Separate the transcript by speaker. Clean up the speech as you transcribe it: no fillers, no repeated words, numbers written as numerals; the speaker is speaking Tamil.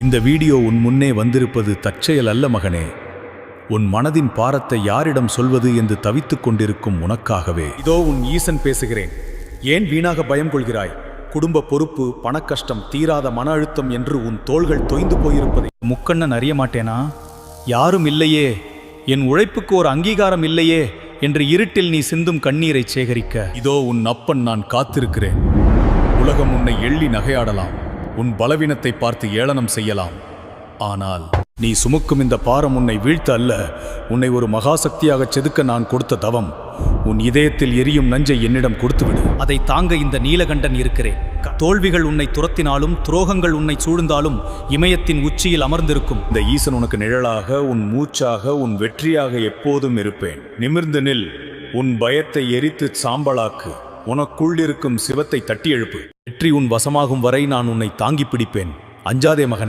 Speaker 1: இந்த வீடியோ உன் முன்னே வந்திருப்பது தற்செயல் அல்ல மகனே. உன் மனதின் பாரத்தை யாரிடம் சொல்வது என்று தவித்துக் கொண்டிருக்கும் உனக்காகவே. இதோ உன் ஈசன் பேசுகிறேன். ஏன் வீணாக பயம் கொள்கிறாய்? குடும்ப பொறுப்பு, பணக்கஷ்டம், தீராத மன அழுத்தம் என்று உன் தோள்கள் தொய்ந்து போயிருப்பதை முக்கண்ணன் அறிய மாட்டேனா? யாரும் இல்லையே, என் உழைப்புக்கு ஒரு அங்கீகாரம் இல்லையே என்று இருட்டில் நீ சிந்தும் கண்ணீரை சேகரிக்க இதோ உன் அப்பன் நான் காத்திருக்கிறேன். உலகம் உன்னை எள்ளி நகையாடலாம், உன் பலவீனத்தை பார்த்து ஏளனம் செய்யலாம். ஆனால் நீ சுமக்கும் இந்த பாரம் உன்னை வீழ்த்த அல்ல, உன்னை ஒரு மகாசக்தியாக செதுக்க நான் கொடுத்த தவம். உன் இதயத்தில் எரியும் நஞ்சை என்னிடம் கொடுத்துவிடு. அதை தாங்க இந்த நீலகண்டன் இருக்கிறேன். தோல்விகள் உன்னை துரத்தினாலும், துரோகங்கள் உன்னை சூழ்ந்தாலும் இமயத்தின் உச்சியில் அமர்ந்திருக்கும் இந்த ஈசன் உனக்கு நிழலாக, உன் மூச்சாக, உன் வெற்றியாக எப்போதும் இருப்பேன். நிமிர்ந்து நில். உன் பயத்தை எரித்து சாம்பலாக்கு. உனக்குள்ளிருக்கும் சிவத்தை தட்டி எழுப்பு. வெற்றி உன் வசமாகும் வரை நான் உன்னை தாங்கி பிடிப்பேன். அஞ்சாதே மகனே.